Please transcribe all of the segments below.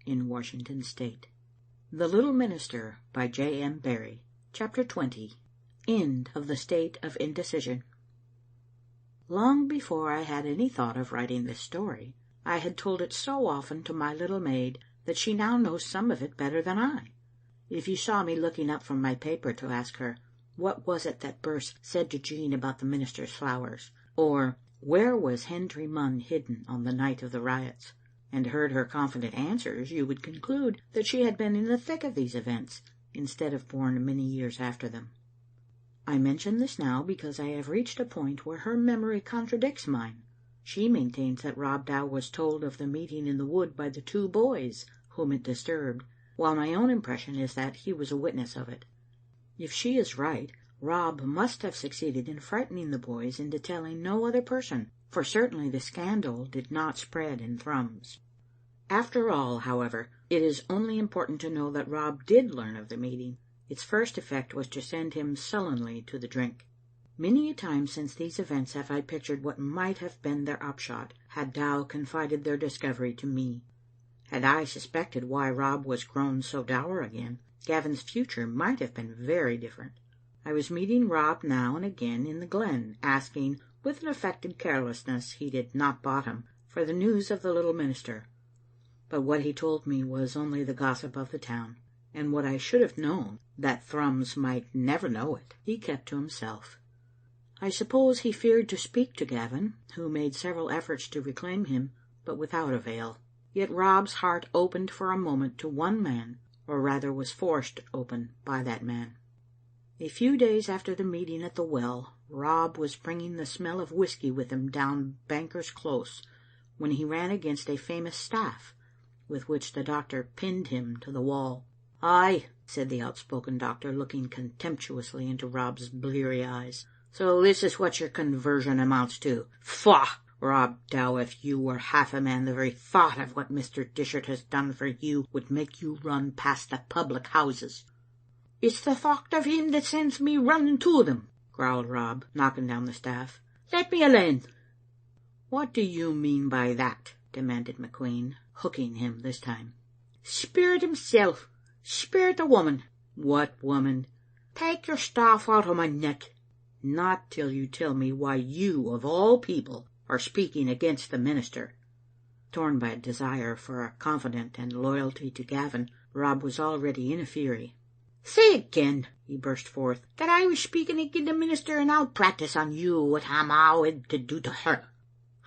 in Washington State. The Little Minister by J. M. Barrie. Chapter 20. End of the State of Indecision. Long before I had any thought of writing this story, I had told it so often to my little maid that she now knows some of it better than I. If you saw me looking up from my paper to ask her, what was it that Birse said to Jean about the minister's flowers, or where was Hendry Munn hidden on the night of the riots, and heard her confident answers, you would conclude that she had been in the thick of these events, instead of born many years after them. I mention this now because I have reached a point where her memory contradicts mine. She maintains that Rob Dow was told of the meeting in the wood by the two boys whom it disturbed, while my own impression is that he was a witness of it. If she is right, Rob must have succeeded in frightening the boys into telling no other person, for certainly the scandal did not spread in Thrums. After all, however, it is only important to know that Rob did learn of the meeting. Its first effect was to send him sullenly to the drink. Many a time since these events have I pictured what might have been their upshot had Dow confided their discovery to me. Had I suspected why Rob was grown so dour again, Gavin's future might have been very different. I was meeting Rob now and again in the glen, asking, with an affected carelessness he did not bottom, for the news of the little minister. But what he told me was only the gossip of the town, and what I should have known, that Thrums might never know it, he kept to himself. I suppose he feared to speak to Gavin, who made several efforts to reclaim him, but without avail. Yet Rob's heart opened for a moment to one man, or rather was forced open by that man. A few days after the meeting at the well, Rob was bringing the smell of whiskey with him down Banker's Close, when he ran against a famous staff, with which the doctor pinned him to the wall. "Aye," said the outspoken doctor, looking contemptuously into Rob's bleary eyes. "So this is what your conversion amounts to. Faugh! Rob Dow, if you were half a man, the very thought of what Mr. Dishart has done for you would make you run past the public houses." "It's the thought of him that sends me running to them," growled Rob, knocking down the staff. "Let me alane." "What do you mean by that?" demanded McQueen, hooking him this time. "Spirit himself. Spirit the woman." "What woman?" "Take your staff out of my neck." "Not till you tell me why you, of all people, are speaking against the minister." Torn by a desire for a confidant and loyalty to Gavin, Rob was already in a fury. "Say again," he burst forth, "that I was speaking against the minister, and I'll practice on you what I'm awid to do to her."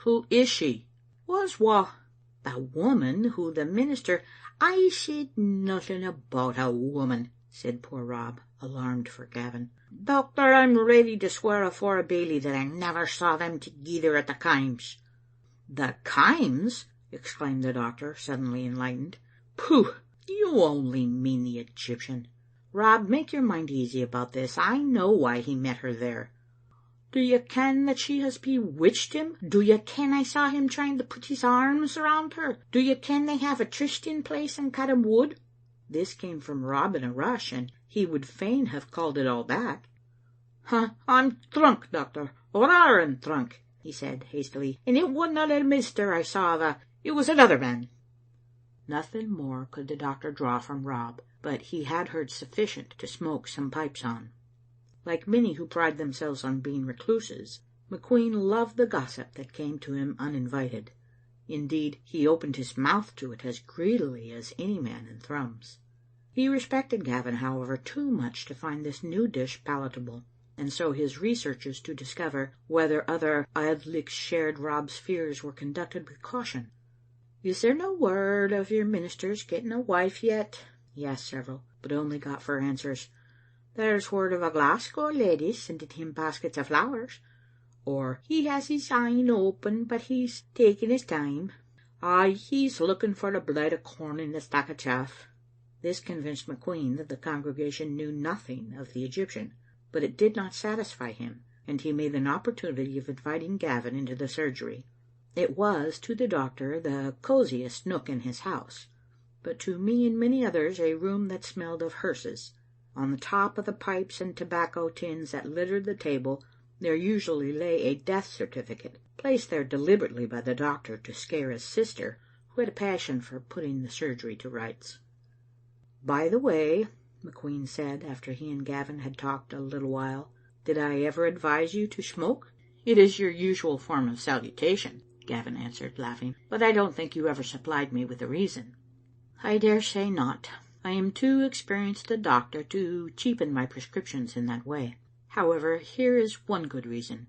"Who is she?" "Was what?" "The woman who the minister—" "I said nothing about a woman," said poor Rob, alarmed for Gavin. "Doctor, I'm ready to swear afore a Bailey that I never saw them together at the Kaims." "The Kaims?" exclaimed the doctor, suddenly enlightened. "Pooh! You only mean the Egyptian." "Rob, make your mind easy about this. I know why he met her there." "Do you ken that she has bewitched him? Do you ken I saw him trying to put his arms around her? Do you ken they have a trysting place in Caddam Wood?" This came from Rob in a rush, and he would fain have called it all back. "I'm drunk, doctor, roaring drunk," he said hastily, "and it wasna the minister I saw, it was another man." Nothing more could the doctor draw from Rob, but he had heard sufficient to smoke some pipes on. Like many who pride themselves on being recluses, McQueen loved the gossip that came to him uninvited. Indeed, he opened his mouth to it as greedily as any man in Thrums. He respected Gavin, however, too much to find this new dish palatable, and so his researches to discover whether other Auld Lichts shared Rob's fears were conducted with caution. "Is there no word of your minister's getting a wife yet?" he asked several, but only got for answers, "There's word of a Glasgow lady sending him baskets of flowers," or "He has his een open, but he's taking his time." "Ay, he's looking for the blade of corn in the stack of chaff." This convinced McQueen that the congregation knew nothing of the Egyptian, but it did not satisfy him, and he made an opportunity of inviting Gavin into the surgery. It was to the doctor the cosiest nook in his house, but to me and many others a room that smelled of hearses. On the top of the pipes and tobacco tins that littered the table there usually lay a death certificate, placed there deliberately by the doctor to scare his sister, who had a passion for putting the surgery to rights. "By the way," McQueen said, after he and Gavin had talked a little while, "did I ever advise you to smoke?" "It is your usual form of salutation," Gavin answered, laughing, "but I don't think you ever supplied me with a reason." "I dare say not. I am too experienced a doctor to cheapen my prescriptions in that way. However, here is one good reason.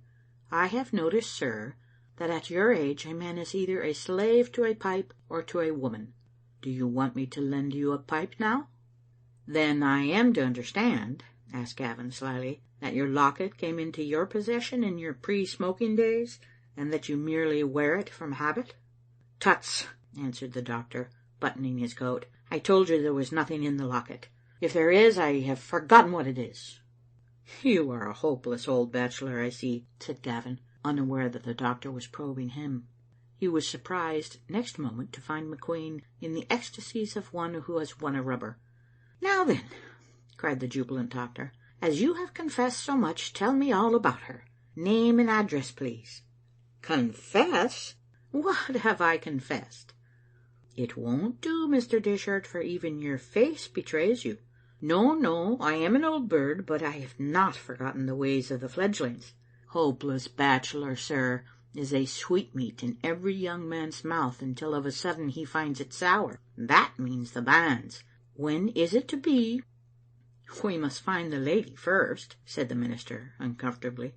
I have noticed, sir, that at your age a man is either a slave to a pipe or to a woman. Do you want me to lend you a pipe now?" "Then I am to understand," asked Gavin slyly, "that your locket came into your possession in your pre-smoking days, and that you merely wear it from habit?" "Tuts," answered the doctor, buttoning his coat. "I told you there was nothing in the locket. If there is, I have forgotten what it is." "You are a hopeless old bachelor, I see," said Gavin, unaware that the doctor was probing him. He was surprised next moment to find McQueen in the ecstasies of one who has won a rubber. "Now then," cried the jubilant doctor, "as you have confessed so much, tell me all about her. Name and address, please." "Confess? What have I confessed?" "It won't do, Mr. Dishart, for even your face betrays you. No, I am an old bird, but I have not forgotten the ways of the fledglings. Hopeless bachelor, sir, is a sweetmeat in every young man's mouth until of a sudden he finds it sour. That means the banns. When is it to be?" "We must find the lady first," said the minister uncomfortably.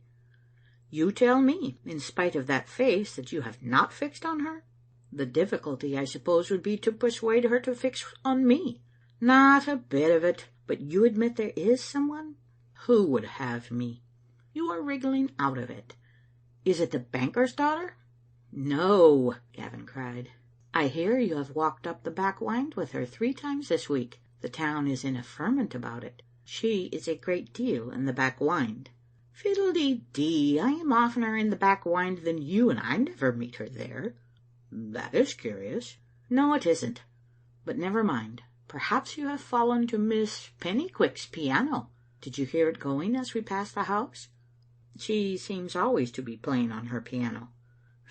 "You tell me, in spite of that face, that you have not fixed on her? The difficulty, I suppose, would be to persuade her to fix on me." "Not a bit of it. But you admit there is someone?" "Who would have me?" "You are wriggling out of it. Is it the banker's daughter?" "No," Gavin cried. "I hear you have walked up the back wynd with her 3 times this week. The town is in a ferment about it. She is a great deal in the back wynd." "Fiddle-dee-dee. I am oftener in the back wynd than you, and I never meet her there." "That is curious." "No, it isn't. But never mind. Perhaps you have fallen to Miss Pennyquick's piano. Did you hear it going as we passed the house?" "She seems always to be playing on her piano."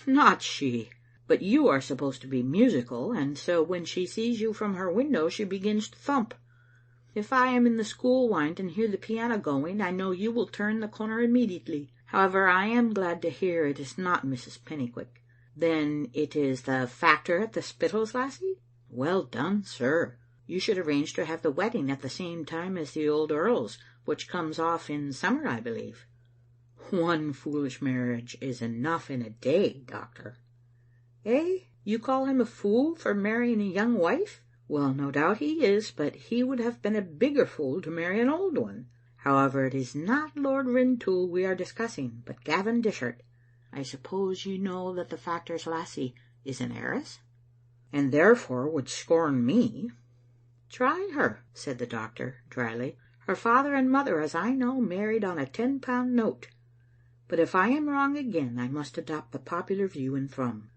"Not she. But you are supposed to be musical, and so when she sees you from her window she begins to thump. If I am in the school wynd and hear the piano going, I know you will turn the corner immediately. However, I am glad to hear it is not Mrs. Pennyquick. Then it is the factor at the Spittals, lassie? Well done, sir. You should arrange to have the wedding at the same time as the old Earl's, which comes off in summer, I believe." "One foolish marriage is enough in a day, doctor." "Eh? You call him a fool for marrying a young wife? Well, no doubt he is, but he would have been a bigger fool to marry an old one. However, it is not Lord Rintoul we are discussing, but Gavin Dishart. I suppose you know that the factor's lassie is an heiress?" "And therefore would scorn me." "Try her," said the doctor dryly. "Her father and mother, as I know, married on a £10 note. But if I am wrong again, I must adopt the popular view in Thrums.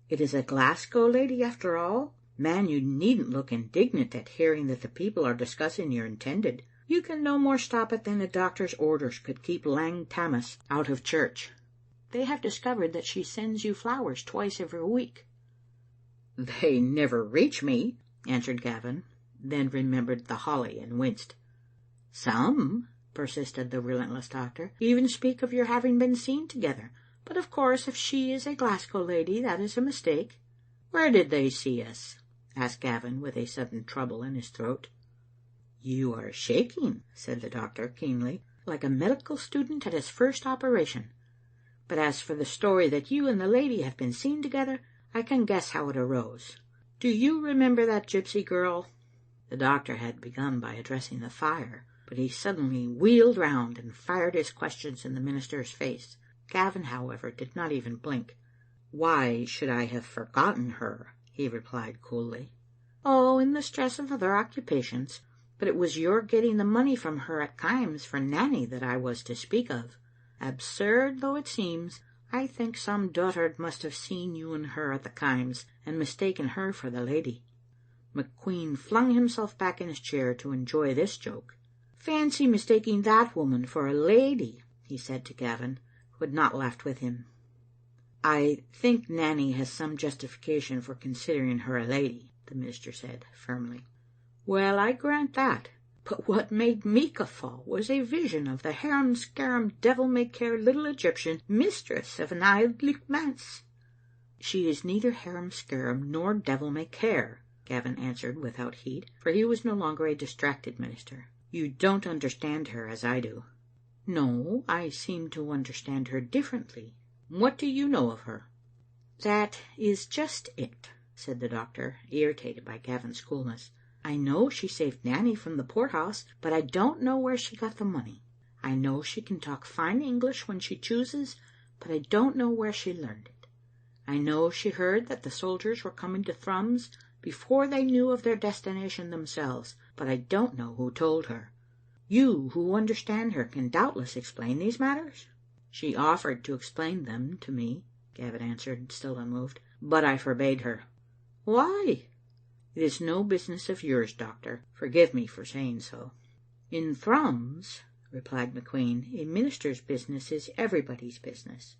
It is a Glasgow lady after all? Man, you needn't look indignant at hearing that the people are discussing your intended. You can no more stop it than a doctor's orders could keep Lang Tammas out of church." "They have discovered that she sends you flowers twice every week." "They never reach me," answered Gavin, then remembered the holly and winced. "Some," persisted the relentless doctor, "even speak of your having been seen together. But of course, if she is a Glasgow lady, that is a mistake." "Where did they see us?" asked Gavin, with a sudden trouble in his throat. "You are shaking," said the doctor keenly, "like a medical student at his first operation. But as for the story that you and the lady have been seen together, I can guess how it arose. Do you remember that gypsy girl?" The doctor had begun by addressing the fire, but he suddenly wheeled round and fired his questions in the minister's face. Gavin, however, did not even blink. "Why should I have forgotten her?" he replied coolly. "Oh, in the stress of other occupations. But it was your getting the money from her at Kaims for Nanny that I was to speak of. Absurd though it seems, I think some dotard must have seen you and her at the Kaims and mistaken her for the lady." McQueen flung himself back in his chair to enjoy this joke. "Fancy mistaking that woman for a lady," he said to Gavin, who had not laughed with him. I think Nanny has some justification for considering her a lady, the minister said firmly. Well, I grant that. But what made me guffaw was a vision of the harum-scarum devil-may-care little Egyptian mistress of an Audiobook manse. She is neither harum-scarum nor devil-may-care, Gavin answered without heat, for he was no longer a distracted minister. You don't understand her as I do. No, I seem to understand her differently. What do you know of her? That is just it, said the doctor, irritated by Gavin's coolness. I know she saved Nanny from the poorhouse, but I don't know where she got the money. I know she can talk fine English when she chooses, but I don't know where she learned it. I know she heard that the soldiers were coming to Thrums before they knew of their destination themselves, but I don't know who told her. You, who understand her, can doubtless explain these matters? She offered to explain them to me, Gavin answered, still unmoved, but I forbade her. Why? It is no business of yours, doctor. Forgive me for saying so. In Thrums, replied McQueen, a minister's business is everybody's business.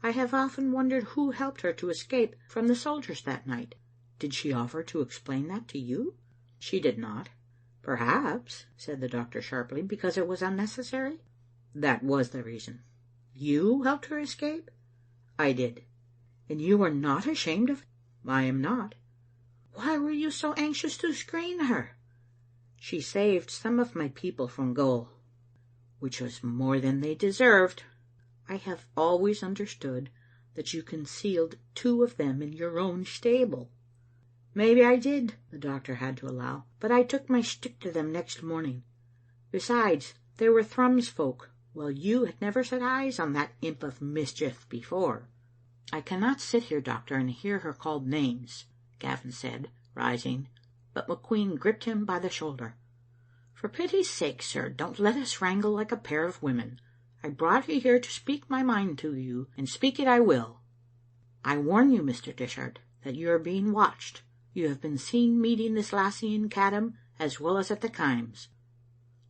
I have often wondered who helped her to escape from the soldiers that night. Did she offer to explain that to you? She did not. Perhaps, said the doctor sharply, because it was unnecessary. That was the reason. You helped her escape? I did. And you were not ashamed of it? I am not. Why were you so anxious to screen her? She saved some of my people from gaol, which was more than they deserved. I have always understood that you concealed 2 of them in your own stable. Maybe I did, the doctor had to allow, but I took my stick to them next morning. Besides, they were Thrums folk, while you had never set eyes on that imp of mischief before. I cannot sit here, doctor, and hear her called names, Gavin said, rising, but McQueen gripped him by the shoulder. For pity's sake, sir, don't let us wrangle like a pair of women. I brought you here to speak my mind to you, and speak it I will. I warn you, Mr. Dishart, that you are being watched. You have been seen meeting this lassie in Caddam as well as at the Kaims.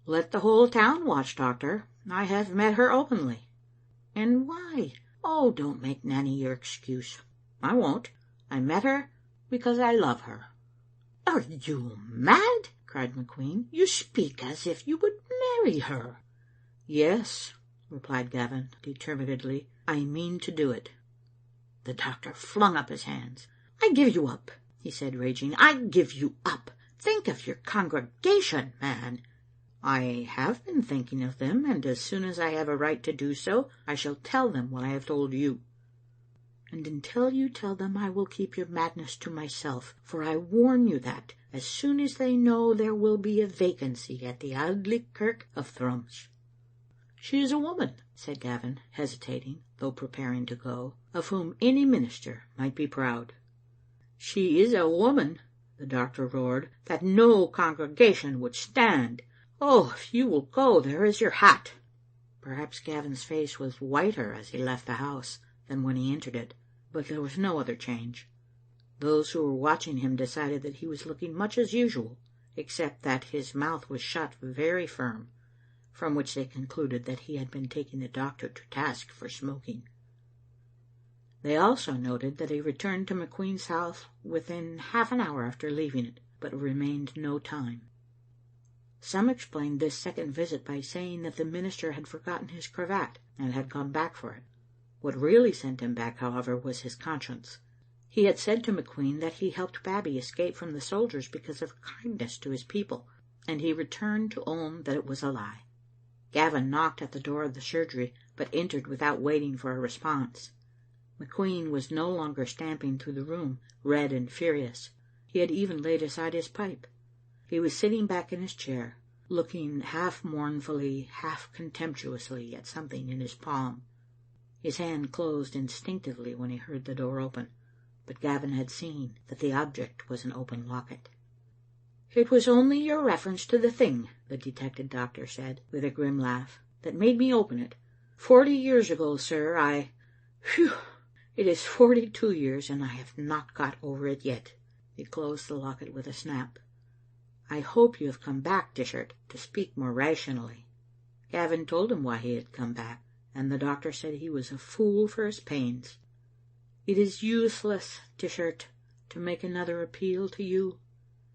Let the whole town watch, doctor. I have met her openly. And why? Oh, don't make Nanny your excuse. I won't. I met her because I love her. Are you mad? Cried McQueen. You speak as if you would marry her. Yes, replied Gavin determinedly. I mean to do it. The doctor flung up his hands. I give you up, he said, raging. I give you up. Think of your congregation, man. I have been thinking of them, and as soon as I have a right to do so, I shall tell them what I have told you. And until you tell them, I will keep your madness to myself, for I warn you that, as soon as they know, there will be a vacancy at the Audiobook Kirk of Thrums. She is a woman, said Gavin, hesitating, though preparing to go, of whom any minister might be proud. She is a woman, the doctor roared, that no congregation would stand. Oh, if you will go, there is your hat. Perhaps Gavin's face was whiter as he left the house than when he entered it, but there was no other change. Those who were watching him decided that he was looking much as usual, except that his mouth was shut very firm, from which they concluded that he had been taking the doctor to task for smoking. They also noted that he returned to McQueen's house within half an hour after leaving it, but remained no time. Some explained this second visit by saying that the minister had forgotten his cravat and had gone back for it. What really sent him back, however, was his conscience. He had said to McQueen that he helped Babbie escape from the soldiers because of kindness to his people, and he returned to own that it was a lie. Gavin knocked at the door of the surgery, but entered without waiting for a response. McQueen was no longer stamping through the room, red and furious. He had even laid aside his pipe. He was sitting back in his chair, looking half mournfully, half contemptuously at something in his palm. His hand closed instinctively when he heard the door open, but Gavin had seen that the object was an open locket. It was only your reference to the thing, the detected doctor said, with a grim laugh, that made me open it. 40 years ago, sir, Phew! It is 42 years, and I have not got over it yet. He closed the locket with a snap. I hope you have come back, Dishart, to speak more rationally. Gavin told him why he had come back, and the doctor said he was a fool for his pains. It is useless, Dishart, to make another appeal to you."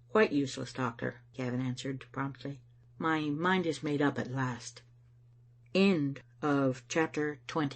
"Quite useless, doctor," Gavin answered promptly. "My mind is made up at last." CHAPter 21